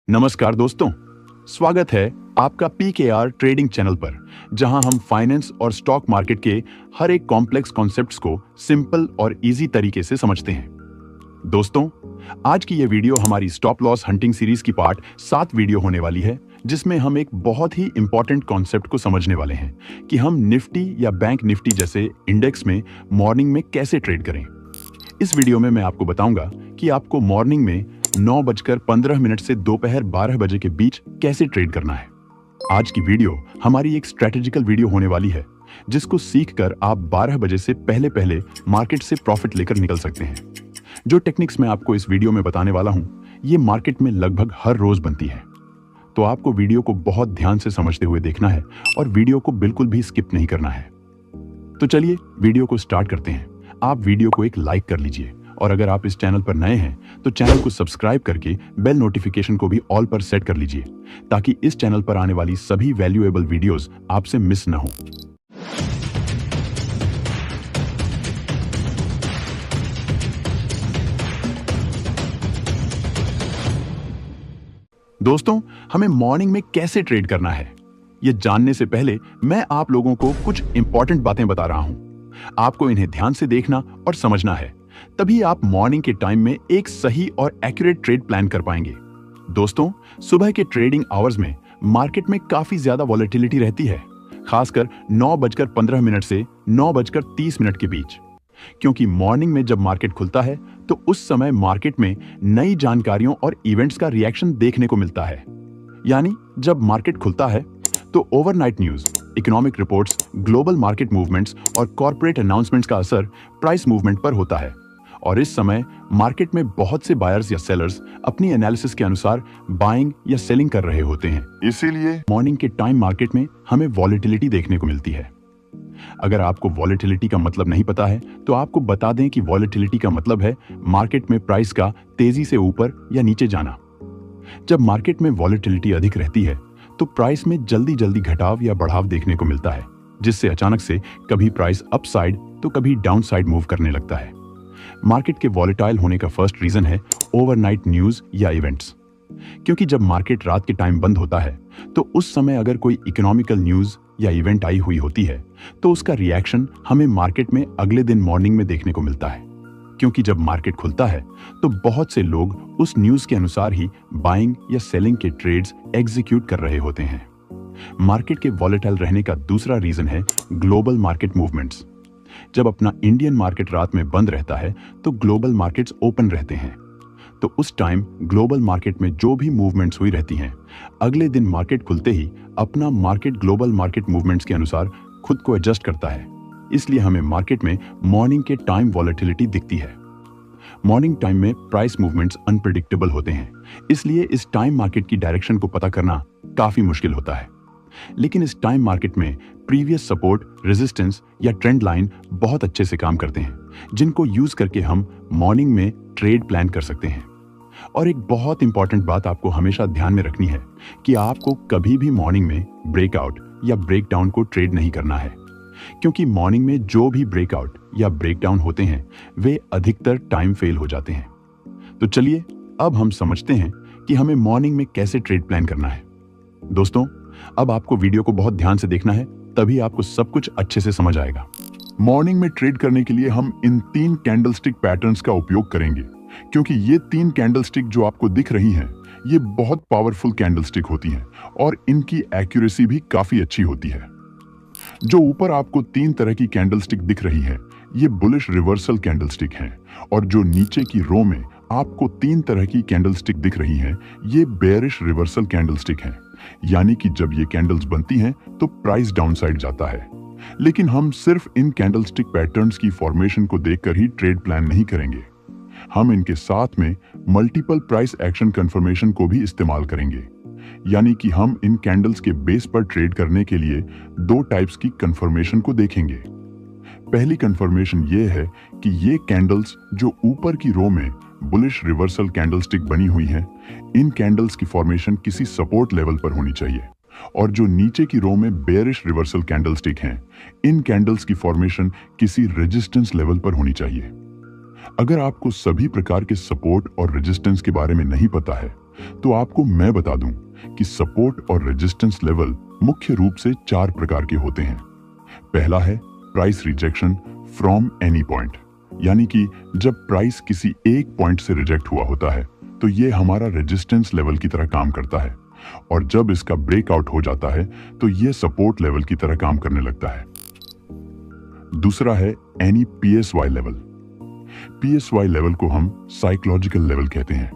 नमस्कार दोस्तों, स्वागत है आपका पीकेआर ट्रेडिंग चैनल पर, जहां हम फाइनेंस और स्टॉक मार्केट के हर एक कॉम्प्लेक्स कॉन्सेप्ट्स को सिंपल और इजी तरीके से समझते हैं। दोस्तों, आज की ये वीडियो हमारी स्टॉप लॉस हंटिंग सीरीज की पार्ट 7 वीडियो होने वाली है, जिसमें हम एक बहुत ही इंपॉर्टेंट कॉन्सेप्ट को समझने वाले हैं कि हम निफ्टी या बैंक निफ्टी जैसे इंडेक्स में मॉर्निंग में कैसे ट्रेड करें। इस वीडियो में मैं आपको बताऊंगा कि आपको मॉर्निंग में 9:15 से दोपहर 12 बजे के बीच कैसे ट्रेड करना है। आज की वीडियो हमारी एक स्ट्रेटेजिकल वीडियो होने वाली है, जिसको सीखकर आप 12 बजे से पहले पहले मार्केट से प्रॉफिट लेकर निकल सकते हैं। जो टेक्निक्स मैं आपको इस वीडियो में बताने वाला हूं, ये मार्केट में लगभग हर रोज बनती है। तो आपको वीडियो को बहुत ध्यान से समझते हुए देखना है और वीडियो को बिल्कुल भी स्किप नहीं करना है। तो चलिए वीडियो को स्टार्ट करते हैं। आप वीडियो को एक लाइक कर लीजिए और अगर आप इस चैनल पर नए हैं तो चैनल को सब्सक्राइब करके बेल नोटिफिकेशन को भी ऑल पर सेट कर लीजिए, ताकि इस चैनल पर आने वाली सभी वैल्यूएबल वीडियोस आपसे मिस ना हो। दोस्तों, हमें मॉर्निंग में कैसे ट्रेड करना है, ये जानने से पहले मैं आप लोगों को कुछ इंपॉर्टेंट बातें बता रहा हूं। आपको इन्हें ध्यान से देखना और समझना है, तभी आप मॉर्निंग के टाइम में एक सही और एक्यूरेट ट्रेड प्लान कर पाएंगे। दोस्तों, सुबह के ट्रेडिंग आवर्स में मार्केट में काफी ज्यादा वॉलेटिलिटी रहती है, खासकर 9:15 से 9:30 के बीच। क्योंकि मॉर्निंग में जब मार्केट खुलता है तो उस समय मार्केट में नई जानकारियों और इवेंट्स का रिएक्शन देखने को मिलता है। यानी जब मार्केट खुलता है तो overnight news, economic reports, global market movements और कॉर्पोरेट अनाउंसमेंट्स का असर प्राइस मूवमेंट पर होता है। और इस समय मार्केट में बहुत से बायर्स या सेलर्स अपनी एनालिसिस के अनुसार बाइंग या सेलिंग कर रहे होते हैं। इसीलिए मॉर्निंग के टाइम मार्केट में हमें वॉलेटिलिटी देखने को मिलती है। अगर आपको वॉलेटिलिटी का मतलब नहीं पता है तो आपको बता दें कि वॉलेटिलिटी का मतलब है मार्केट में प्राइस का तेजी से ऊपर या नीचे जाना। जब मार्केट में वॉलेटिलिटी अधिक रहती है तो प्राइस में जल्दी जल्दी घटाव या बढ़ाव देखने को मिलता है, जिससे अचानक से कभी प्राइस अपसाइड तो कभी डाउनसाइड मूव करने लगता है। मार्केट के वॉलेटाइल होने का फर्स्ट रीजन है ओवरनाइट न्यूज या इवेंट्स। क्योंकि जब मार्केट रात के टाइम बंद होता है तो उस समय अगर कोई इकोनॉमिकल न्यूज या इवेंट आई हुई होती है तो उसका रिएक्शन हमें मार्केट में अगले दिन मॉर्निंग में देखने को मिलता है। क्योंकि जब मार्केट खुलता है तो बहुत से लोग उस न्यूज के अनुसार ही बाइंग या सेलिंग के ट्रेड्स एग्जीक्यूट कर रहे होते हैं। मार्केट के वॉलेटाइल रहने का दूसरा रीजन है ग्लोबल मार्केट मूवमेंट्स। जब अपना इंडियन मार्केट रात में बंद रहता है तो ग्लोबल मार्केट्स ओपन रहते हैं। तो उस टाइम ग्लोबल मार्केट में जो भी मूवमेंट्स हुई रहती हैं, अगले दिन मार्केट खुलते ही अपना मार्केट ग्लोबल मार्केट मूवमेंट्स के अनुसार खुद को एडजस्ट करता है। इसलिए हमें मार्केट में मॉर्निंग के टाइम वॉलेटिलिटी दिखती है। मॉर्निंग टाइम में प्राइस मूवमेंट्स अनप्रेडिक्टेबल होते हैं, इसलिए इस टाइम मार्केट की डायरेक्शन को पता करना काफी मुश्किल होता है। लेकिन इस टाइम मार्केट में प्रीवियस सपोर्ट, रेजिस्टेंस या ट्रेंड लाइन बहुत अच्छे से काम करते हैं, जिनको यूज करके हम मॉर्निंग में ट्रेड प्लान कर सकते हैं। और एक बहुत इंपॉर्टेंट बात आपको हमेशा ध्यान में रखनी है कि आपको कभी भी मॉर्निंग में ब्रेकआउट या ब्रेकडाउन को ट्रेड नहीं करना है, क्योंकि मॉर्निंग में जो भी ब्रेकआउट या ब्रेकडाउन होते हैं वे अधिकतर टाइम फेल हो जाते हैं। तो चलिए अब हम समझते हैं कि हमें मॉर्निंग में कैसे ट्रेड प्लान करना है। दोस्तों, अब आपको वीडियो को बहुत ध्यान से देखना है, तभी आपको सब कुछ अच्छे से समझ आएगा। मॉर्निंग में ट्रेड करने के लिए हम इन 3 कैंडलस्टिक पैटर्न्स का उपयोग करेंगे, क्योंकि ये 3 कैंडलस्टिक जो आपको दिख रही हैं, ये बहुत पावरफुल कैंडलस्टिक होती हैं और इनकी एक्यूरेसी भी काफी अच्छी होती है। जो ऊपर आपको 3 तरह की कैंडलस्टिक दिख रही है, ये बुलिश रिवर्सल कैंडलस्टिक हैं, और जो नीचे की रो में आपको 3 तरह की कैंडलस्टिक दिख रही हैं, ये बेयरिश रिवर्सल कैंडलस्टिक हैं। यानी कि जब ये कैंडल्स बनती हैं तो प्राइस डाउनसाइड जाता है। लेकिन हम सिर्फ इन कैंडलस्टिक पैटर्न्स की फॉर्मेशन को देखकर ही ट्रेड प्लान नहीं करेंगे। हम इनके साथ में मल्टीपल प्राइस एक्शन कंफर्मेशन को भी इस्तेमाल करेंगे। यानी कि हम इन कैंडल्स के बेस पर ट्रेड करने के लिए 2 टाइप्स की कंफर्मेशन को देखेंगे। पहली कंफर्मेशन ये है कि ये कैंडल्स जो ऊपर की रो में बुलिश रिवर्सल कैंडलस्टिक बनी हुई हैं, इन कैंडल्स की फॉर्मेशन किसी सपोर्ट लेवल पर होनी चाहिए, और जो नीचे की रो में बेयरिश रिवर्सल कैंडलस्टिक हैं, इन कैंडल्स की फॉर्मेशन किसी रेजिस्टेंस लेवल पर होनी चाहिए। अगर आपको सभी प्रकार के सपोर्ट और रेजिस्टेंस के बारे में नहीं पता है, तो आपको मैं बता दूं कि सपोर्ट और रेजिस्टेंस लेवल मुख्य रूप से 4 प्रकार के होते हैं। पहला है price rejection from any point, यानी कि जब प्राइस किसी एक पॉइंट से रिजेक्ट हुआ होता है तो यह हमारा रेजिस्टेंस लेवल की तरह काम करता है, और जब इसका ब्रेकआउट हो जाता है तो यह सपोर्ट लेवल की तरह काम करने लगता है। दूसरा है any PSY level. PSY level को हम साइकोलॉजिकल लेवल कहते हैं।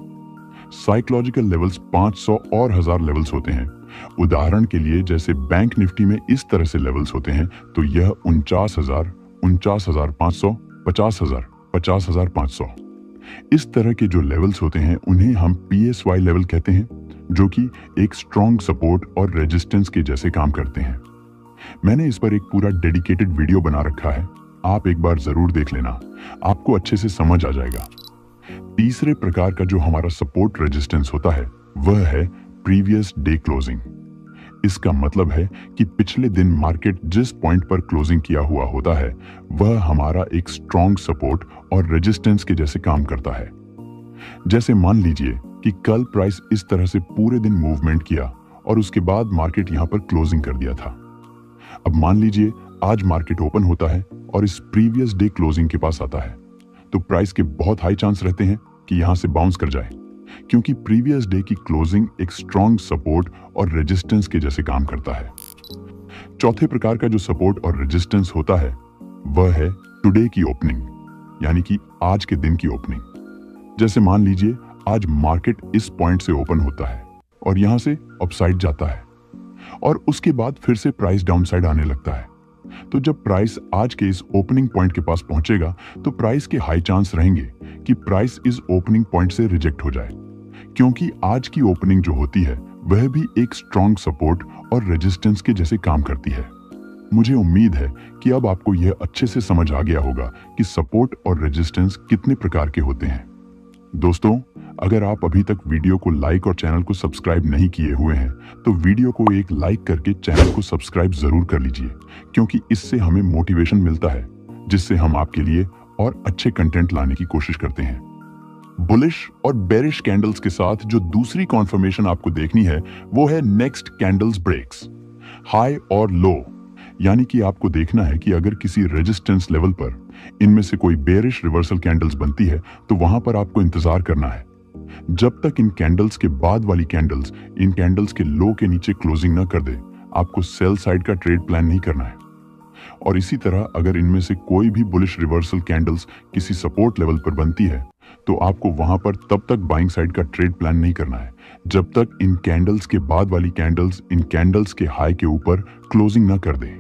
साइकोलॉजिकल लेवल्स 500 और 1000 लेवल्स होते हैं। उदाहरण के लिए जैसे बैंक निफ्टी में इस तरह से लेवल्स होते हैं, तो यह 49,000, 49,500, 50,000, 50,500 इस तरह के जो लेवल्स होते हैं उन्हें हम PSY लेवल कहते हैं, जो कि एक स्ट्रॉन्ग सपोर्ट और रेजिस्टेंस के जैसे काम करते हैं। मैंने इस पर एक पूरा डेडिकेटेड वीडियो बना रखा है, आप एक बार जरूर देख लेना, आपको अच्छे से समझ आ जाएगा। तीसरे प्रकार का जो हमारा सपोर्ट रेजिस्टेंस होता है वह है प्रीवियस डे क्लोजिंग। इसका मतलब है कि पिछले दिन मार्केट जिस पॉइंट पर क्लोजिंग किया हुआ होता है वह हमारा एक स्ट्रॉन्ग सपोर्ट और रेजिस्टेंस के जैसे काम करता है। जैसे मान लीजिए कि कल प्राइस इस तरह से पूरे दिन मूवमेंट किया और उसके बाद मार्केट यहां पर क्लोजिंग कर दिया था। अब मान लीजिए आज मार्केट ओपन होता है और इस प्रीवियस डे क्लोजिंग के पास आता है, तो प्राइस के बहुत हाई चांस रहते हैं कि यहां से बाउंस कर जाए, क्योंकि प्रीवियस डे की क्लोजिंग एक स्ट्रॉन्ग सपोर्ट और रेजिस्टेंस के जैसे काम करता है। चौथे प्रकार का जो सपोर्ट और रेजिस्टेंस होता है वह है टुडे की ओपनिंग, यानी कि आज के दिन की ओपनिंग। जैसे मान लीजिए आज मार्केट इस पॉइंट से ओपन होता है और यहां से अपसाइड जाता है और उसके बाद फिर से प्राइस डाउनसाइड आने लगता है। तो जब प्राइस आज के इस ओपनिंग पॉइंट के पास पहुंचेगा तो प्राइस के हाई चांस रहेंगे कि प्राइस इस ओपनिंग पॉइंट से रिजेक्ट हो जाए, क्योंकि आज की ओपनिंग जो होती है वह भी एक स्ट्रॉन्ग सपोर्ट और रेजिस्टेंस के जैसे काम करती है। मुझे उम्मीद है कि अब आपको यह अच्छे से समझ आ गया होगा कि सपोर्ट और रेजिस्टेंस कितने प्रकार के होते हैं। दोस्तों, अगर आप अभी तक वीडियो को लाइक और चैनल को सब्सक्राइब नहीं किए हुए हैं तो वीडियो को एक लाइक करके चैनल को सब्सक्राइब जरूर कर लीजिए, क्योंकि इससे हमें मोटिवेशन मिलता है, जिससे हम आपके लिए और अच्छे कंटेंट लाने की कोशिश करते हैं। बुलिश और बेरिश कैंडल्स के साथ जो दूसरी कॉन्फर्मेशन आपको देखनी है वो है नेक्स्ट कैंडल्स ब्रेक्स, हाई और लो। यानी कि आपको देखना है कि अगर किसी रेजिस्टेंस लेवल पर इनमें से कोई बेरिश रिवर्सल कैंडल्स बनती है तो वहां पर आपको इंतजार करना है जब तक इन कैंडल्स के बाद वाली कैंडल्स इन कैंडल्स के लो के नीचे क्लोजिंग न कर दे। आपको सेल साइड का ट्रेड प्लान नहीं करना है। और इसी तरह अगर इनमें से कोई भी बुलिश रिवर्सल कैंडल्स किसी सपोर्ट लेवल पर बनती है तो आपको वहां पर तब तक बाइंग साइड का ट्रेड प्लान नहीं करना है जब तक इन कैंडल्स के बाद वाली कैंडल्स इन कैंडल्स के हाई के ऊपर क्लोजिंग न कर दे।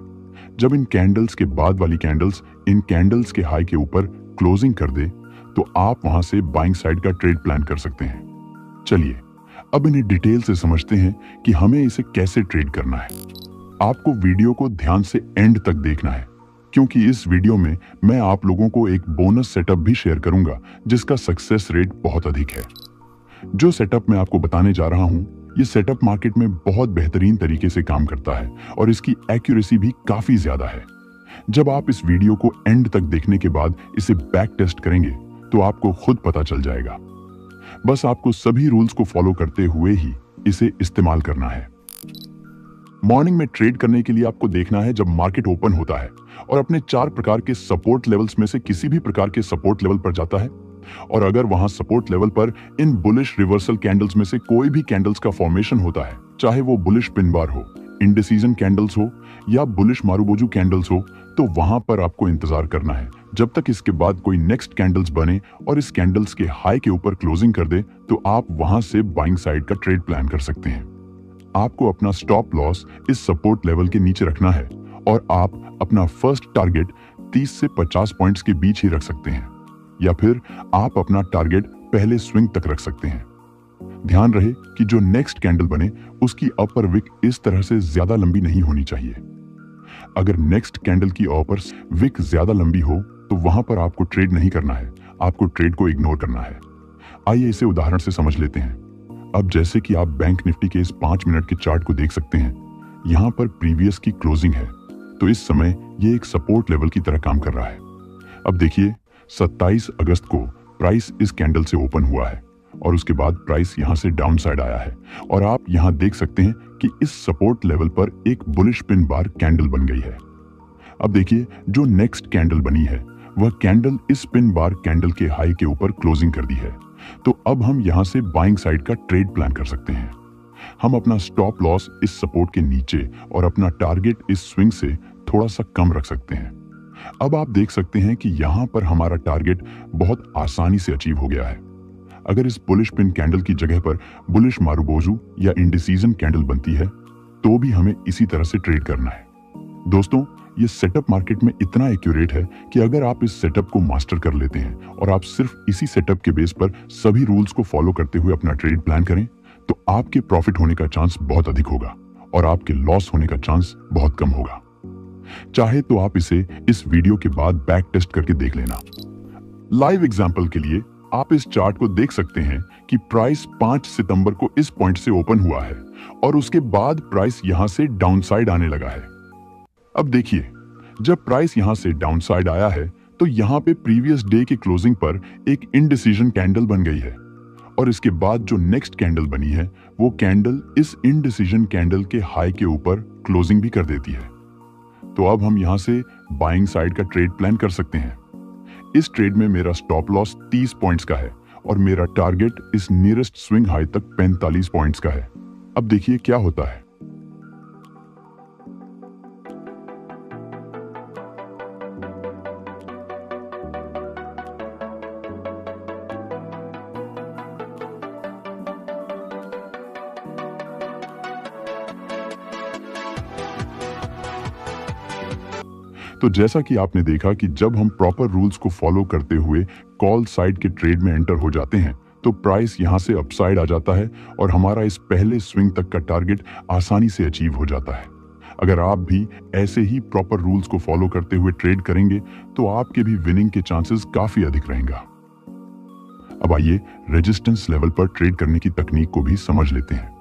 जब इन कैंडल्स के बाद वाली कैंडल्स इन कैंडल्स के हाई के ऊपर क्लोजिंग कर दे तो आप वहां से बाइंग साइड का ट्रेड प्लान कर सकते हैं। चलिए अब इन्हें डिटेल से समझते हैं कि हमें इसे कैसे ट्रेड करना है। आपको वीडियो को ध्यान से एंड तक देखना है, क्योंकि इस वीडियो में मैं आप लोगों को एक बोनस सेटअप भी शेयर करूंगा जिसका सक्सेस रेट बहुत अधिक है। जो सेटअप मैं आपको बताने जा रहा हूं, ये सेटअप मार्केट में बहुत बेहतरीन तरीके से काम करता है और इसकी एक्यूरेसी भी काफी ज्यादा है। जब आप इस वीडियो को एंड तक देखने के बाद इसे बैक टेस्ट करेंगे तो आपको खुद पता चल जाएगा। बस आपको सभी रूल्स को फॉलो करते हुए ही इसे इस्तेमाल करना है। मॉर्निंग में ट्रेड करने के लिए आपको देखना है जब मार्केट ओपन होता है और अपने 4 प्रकार के सपोर्ट लेवल्स में से किसी भी प्रकार के सपोर्ट लेवल पर जाता है, और अगर वहां सपोर्ट लेवल पर इन बुलिश रिवर्सल कैंडल्स में से कोई भी कैंडल्स का फॉर्मेशन होता है, चाहे वो बुलिश पिन बार हो, इंडिसीजन कैंडल्स हो या बुलिश मारुबोजू कैंडल्स हो, तो वहां पर आपको इंतजार करना है जब तक इसके बाद कोई नेक्स्ट कैंडल्स बने और इस कैंडल्स के हाई के ऊपर क्लोजिंग कर दे, तो आप वहां से बाइंग साइड का ट्रेड प्लान कर सकते हैं। आपको अपना स्टॉप लॉस इस सपोर्ट लेवल के नीचे रखना है और आप अपना फर्स्ट टारगेट 30 से 50 पॉइंट्स के बीच ही रख सकते हैं, या फिर आप अपना टारगेट पहले स्विंग तक रख सकते हैं। ध्यान रहे कि जो नेक्स्ट कैंडल बने उसकी अपर विक इस तरह से ज्यादा लंबी नहीं होनी चाहिए। अगर नेक्स्ट कैंडल की अपर विक ज्यादा लंबी हो तो वहां पर आपको ट्रेड नहीं करना है, आपको ट्रेड को इग्नोर करना है। आइए इसे उदाहरण से समझ लेते हैं। अब जैसे कि आप बैंक निफ्टी के इस 5 मिनट के चार्ट को देख सकते हैं, यहां पर प्रीवियस की क्लोजिंग है, तो इस समय ये एक सपोर्ट लेवल की तरह काम कर रहा है। अब देखिए 27 अगस्त को प्राइस इस कैंडल से ओपन हुआ है और उसके बाद प्राइस यहां से डाउन साइड आया है और आप यहां देख सकते हैं कि इस सपोर्ट लेवल पर एक बुलिश पिन बार कैंडल बन गई है। अब देखिए जो नेक्स्ट कैंडल बनी है वह कैंडल इस पिन बार कैंडल के हाई के ऊपर क्लोजिंग कर दी है। तो अब हम यहां से बाइंग साइड का ट्रेड प्लान कर सकते हैं। हम अपना स्टॉप लॉस इस सपोर्ट के नीचे और अपना टारगेट इस स्विंग से थोड़ा सा कम रख सकते हैं। अब आप देख सकते हैं कि यहां पर हमारा टारगेट बहुत आसानी से अचीव हो गया है। अगर इस बुलिश पिन कैंडल की जगह पर बुलिश मारुबोजू या इंडिसीजन कैंडल बनती है तो भी हमें इसी तरह से ट्रेड करना है। दोस्तों, ये सेटअप मार्केट में इतना एक्यूरेट है कि अगर आप इस सेटअप को मास्टर कर लेते हैं और आप सिर्फ इसी सेटअप के बेस पर सभी रूल्स को फॉलो करते हुए अपना ट्रेड प्लान करें तो आपके प्रॉफिट होने का चांस बहुत अधिक होगा और आपके लॉस होने का चांस बहुत कम होगा। चाहे तो आप इसे इस वीडियो के बाद बैक टेस्ट करके देख लेना। लाइव एग्जांपल के लिए आप इस चार्ट को देख सकते हैं कि प्राइस 5 सितंबर को इस पॉइंट से ओपन हुआ है और उसके बाद प्राइस यहां से डाउन साइड आने लगा है। अब देखिए, जब प्राइस यहां से डाउन साइड आया है तो यहां पे प्रीवियस डे की क्लोजिंग पर एक इनडिसीजन कैंडल बन गई है और इसके बाद जो नेक्स्ट कैंडल बनी है वो कैंडल इस इनडिसीजन कैंडल के हाई के ऊपर क्लोजिंग भी कर देती है। तो अब हम यहां से बाइंग साइड का ट्रेड प्लान कर सकते हैं। इस ट्रेड में मेरा स्टॉप लॉस 30 पॉइंट्स का है और मेरा टारगेट इस नियरेस्ट स्विंग हाई तक 45 पॉइंट्स का है। अब देखिए क्या होता है। तो जैसा कि आपने देखा कि जब हम प्रॉपर रूल्स को फॉलो करते हुए कॉल साइड के ट्रेड में एंटर हो जाते हैं तो प्राइस यहां से अपसाइड आ जाता है और हमारा इस पहले स्विंग तक का टारगेट आसानी से अचीव हो जाता है। अगर आप भी ऐसे ही प्रॉपर रूल्स को फॉलो करते हुए ट्रेड करेंगे तो आपके भी विनिंग के चांसेस काफी अधिक रहेगा। अब आइए रेजिस्टेंस लेवल पर ट्रेड करने की तकनीक को भी समझ लेते हैं।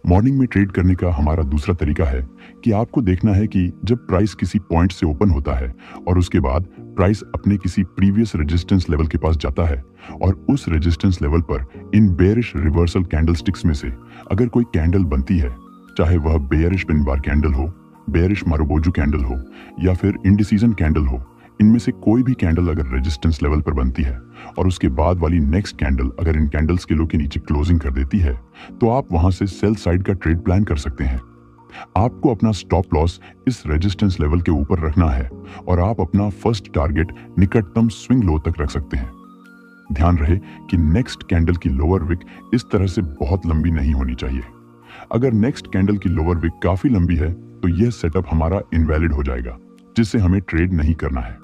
मॉर्निंग में ट्रेड करने का हमारा दूसरा तरीका है कि आपको देखना है कि जब प्राइस किसी पॉइंट से ओपन होता है और उसके बाद प्राइस अपने किसी प्रीवियस रेजिस्टेंस लेवल के पास जाता है और उस रेजिस्टेंस लेवल पर इन बेयरिश रिवर्सल कैंडलस्टिक्स में से अगर कोई कैंडल बनती है, चाहे वह बेयरिश पिन बार कैंडल हो, बेयरिश मारुबोजू कैंडल हो या फिर इंडिसीजन कैंडल हो, इनमें से कोई भी कैंडल अगर रेजिस्टेंस लेवल पर बनती है और उसके बाद वाली नेक्स्ट कैंडल अगर इन कैंडल्स के लो के नीचे क्लोजिंग कर देती है तो आप वहां से सेल साइड का ट्रेड प्लान कर सकते हैं। आपको अपना स्टॉप लॉस इस रेजिस्टेंस लेवल के ऊपर रखना है और आप अपना फर्स्ट टारगेट निकटतम स्विंग लो तक रख सकते हैं। ध्यान रहे कि नेक्स्ट कैंडल की लोअर विक इस तरह से बहुत लंबी नहीं होनी चाहिए। अगर नेक्स्ट कैंडल की लोअर विक काफी लंबी है तो यह सेटअप हमारा इनवैलिड हो जाएगा, जिससे हमें ट्रेड नहीं करना है।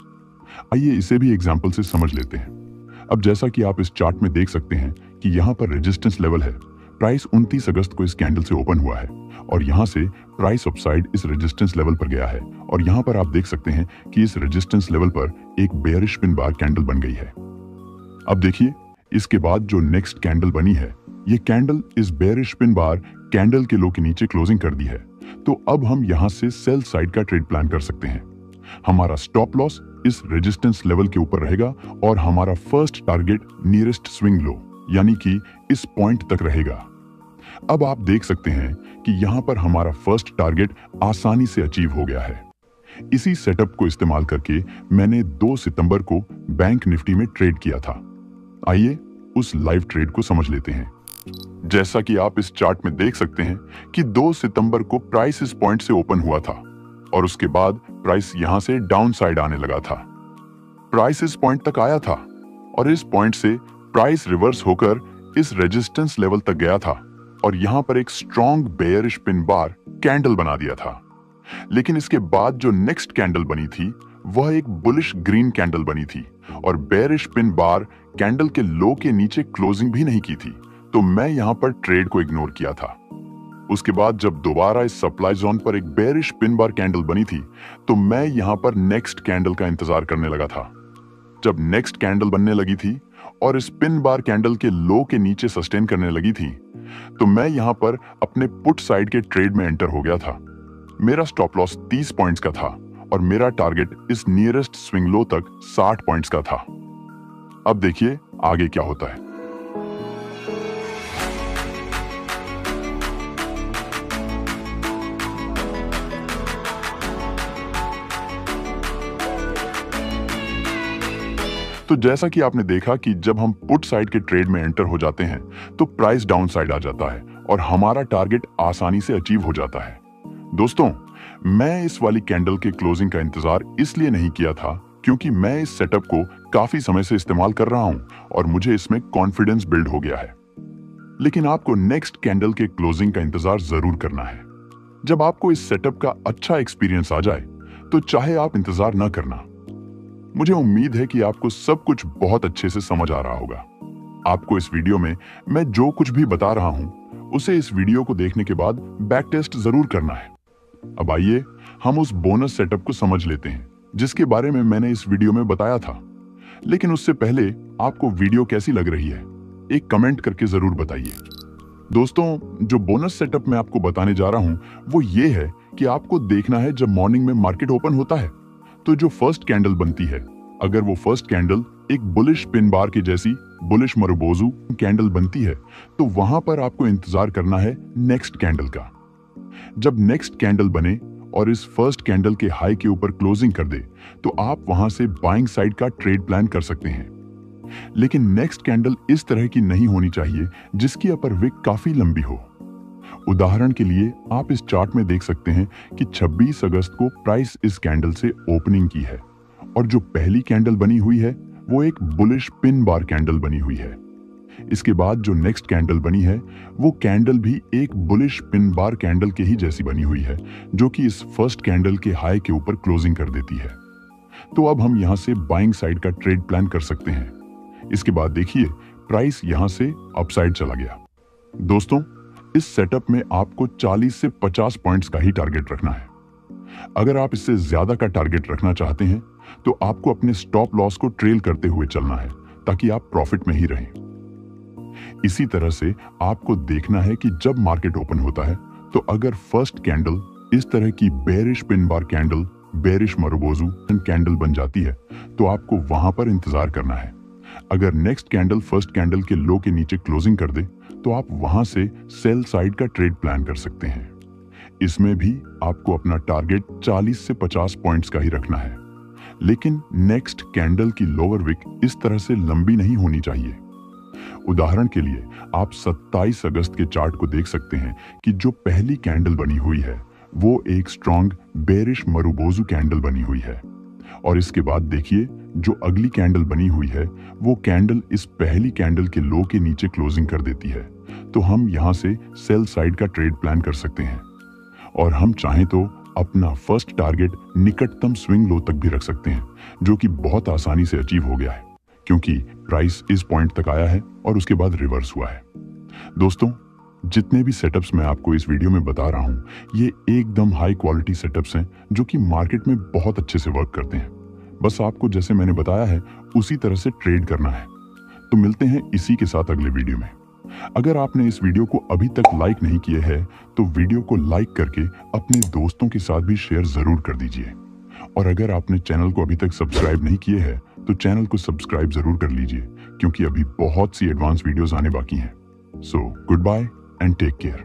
आइए इसे भी एग्जाम्पल से समझ लेते हैं। अब जैसा कि आप इस चार्ट में देख सकते हैं कि यहाँ पर रेजिस्टेंस लेवल है। प्राइस 29 अगस्त को इस कैंडल से ओपन हुआ है और यहाँ से प्राइस अपसाइड इस रेजिस्टेंस लेवल पर गया है और यहाँ पर आप देख सकते हैं कि इस रेजिस्टेंस लेवल पर एक बेयरिश पिन बार कैंडल बन गई है। अब देखिए, इसके बाद जो नेक्स्ट कैंडल बनी है, ये कैंडल इस बेयरिश पिन बार कैंडल के लो के नीचे क्लोजिंग कर दी है। तो अब हम यहाँ से सेल साइड का ट्रेड प्लान कर सकते हैं। हमारा स्टॉप लॉस इस रेजिस्टेंस लेवल के ऊपर रहेगा और हमारा first target nearest swing low यानी कि इस पॉइंट तक रहेगा। अब आप देख सकते हैं कि यहां पर हमारा फर्स्ट टारगेट आसानी से अचीव हो गया है। इसी सेटअप को इस्तेमाल करके मैंने 2 सितंबर को बैंक निफ्टी में ट्रेड किया था। आइए उस लाइव ट्रेड को समझ लेते हैं। जैसा कि आप इस चार्ट में देख सकते हैं कि 2 सितंबर को प्राइस इस पॉइंट से ओपन हुआ था और उसके बाद प्राइस यहां से डाउन साइड आने लगा था। प्राइस इस पॉइंट तक आया था और इस पॉइंट से प्राइस रिवर्स होकर इस रेजिस्टेंस लेवल तक गया था और यहां पर एक strong bearish pin bar candle बना दिया था। लेकिन इसके बाद जो नेक्स्ट कैंडल बनी थी वह एक बुलिश ग्रीन कैंडल बनी थी और बेयरिश पिन बार कैंडल के लो के नीचे क्लोजिंग भी नहीं की थी। तो मैं यहां पर ट्रेड को इग्नोर किया था। उसके बाद जब दोबारा इस सप्लाई जोन पर एक बेयरिश पिन बार कैंडल बनी थी तो मैं यहां पर नेक्स्ट कैंडल का इंतजार करने लगा था। जब नेक्स्ट कैंडल बनने लगी थी और इस पिन बार कैंडल के लो के नीचे सस्टेन करने लगी थी तो मैं यहां पर अपने पुट साइड के ट्रेड में एंटर हो गया था। मेरा स्टॉप लॉस 30 पॉइंट्स का था और मेरा टारगेट इस नियरेस्ट स्विंग लो तक 60 पॉइंट्स का था। अब देखिए आगे क्या होता है। तो जैसा कि आपने देखा कि जब हम पुट साइड के ट्रेड में एंटर हो जाते हैं तो प्राइस डाउन साइड आ जाता है और हमारा टारगेट आसानी से अचीव हो जाता है। दोस्तों, मैं इस वाली कैंडल के क्लोजिंग का इंतजार इसलिए नहीं किया था क्योंकि मैं इस सेटअप को काफी समय से इस्तेमाल कर रहा हूं और मुझे इसमें कॉन्फिडेंस बिल्ड हो गया है। लेकिन आपको नेक्स्ट कैंडल के क्लोजिंग का इंतजार जरूर करना है। जब आपको इस सेटअप का अच्छा एक्सपीरियंस आ जाए तो चाहे आप इंतजार न करना। मुझे उम्मीद है कि आपको सब कुछ बहुत अच्छे से समझ आ रहा होगा। आपको इस वीडियो में मैं जो कुछ भी बता रहा हूं उसे इस वीडियो को देखने के बाद बैक टेस्ट जरूर करना है। अब आइए हम उस बोनस सेटअप को समझ लेते हैं जिसके बारे में मैंने इस वीडियो में बताया था। लेकिन उससे पहले आपको वीडियो कैसी लग रही है एक कमेंट करके जरूर बताइए। दोस्तों, जो बोनस सेटअप मैं आपको बताने जा रहा हूं वो ये है कि आपको देखना है जब मॉर्निंग में मार्केट ओपन होता है तो जो फर्स्ट कैंडल बनती है, अगर वो फर्स्ट कैंडल एक बुलिश पिन बार की जैसी बुलिश मरुबोजू कैंडल बनती है तो वहां पर आपको इंतजार करना है नेक्स्ट कैंडल का। जब नेक्स्ट कैंडल बने और इस फर्स्ट कैंडल के हाई के ऊपर क्लोजिंग कर दे तो आप वहां से बाइंग साइड का ट्रेड प्लान कर सकते हैं। लेकिन नेक्स्ट कैंडल इस तरह की नहीं होनी चाहिए जिसकी अपर विक काफी लंबी हो। उदाहरण के लिए आप इस चार्ट में देख सकते हैं कि 26 अगस्त को प्राइस इस कैंडल से ओपनिंग की है और जो पहली कैंडल बनी हुई है वो एक बुलिश पिन बार कैंडल बनी हुई है। इसके बाद जो नेक्स्ट कैंडल बनी है वो कैंडल भी एक बुलिश पिन बार कैंडल के ही जैसी बनी हुई है जो कि इस फर्स्ट कैंडल के हाई के ऊपर क्लोजिंग कर देती है। तो अब हम यहां से बाइंग साइड का ट्रेड प्लान कर सकते हैं। इसके बाद देखिए प्राइस यहां से अपसाइड चला गया। दोस्तों, इस सेटअप में आपको 40 से 50 पॉइंट्स का ही टारगेट रखना है। अगर आप इससे ज्यादा का टारगेट रखना चाहते हैं तो आपको अपने स्टॉप लॉस को ट्रेल करते हुए चलना है ताकि आप प्रॉफिट में ही रहें। इसी तरह से आपको देखना है कि जब मार्केट ओपन होता है तो अगर फर्स्ट कैंडल इस तरह की bearish pin bar candle, bearish marubozu candle बन जाती है तो आपको वहां पर इंतजार करना है। अगर नेक्स्ट कैंडल फर्स्ट कैंडल के लो के नीचे क्लोजिंग कर दे तो आप वहां से सेल साइड का ट्रेड प्लान कर सकते हैं। इसमें भी आपको अपना टारगेट 40 से 50 पॉइंट्स का ही रखना है। लेकिन नेक्स्ट कैंडल की लोअर विक इस तरह से लंबी नहीं होनी चाहिए। उदाहरण के लिए आप 27 अगस्त के चार्ट को देख सकते हैं कि जो पहली कैंडल बनी हुई है वो एक स्ट्रॉन्ग बेरिश मरुबोजू कैंडल बनी हुई है और इसके बाद देखिए जो अगली कैंडल बनी हुई है वो कैंडल इस पहली कैंडल के लो के नीचे क्लोजिंग कर देती है। तो हम यहां से सेल साइड का ट्रेड प्लान कर सकते हैं और हम चाहें तो अपना फर्स्ट टारगेट निकटतम स्विंग लो तक भी रख सकते हैं जो कि बहुत आसानी से अचीव हो गया है क्योंकि प्राइस इस पॉइंट तक आया है और उसके बाद रिवर्स हुआ है। दोस्तों, जितने भी सेटअप्स मैं आपको इस वीडियो में बता रहा हूं ये एकदम हाई क्वालिटी सेटअप्स हैं जो कि मार्केट में बहुत अच्छे से वर्क करते हैं। बस आपको जैसे मैंने बताया है उसी तरह से ट्रेड करना है। तो मिलते हैं इसी के साथ अगले वीडियो में। अगर आपने इस वीडियो को अभी तक लाइक नहीं किए है तो वीडियो को लाइक करके अपने दोस्तों के साथ भी शेयर जरूर कर दीजिए और अगर आपने चैनल को अभी तक सब्सक्राइब नहीं किए है तो चैनल को सब्सक्राइब जरूर कर लीजिए क्योंकि अभी बहुत सी एडवांस वीडियोस आने बाकी हैं। So good bye and take care.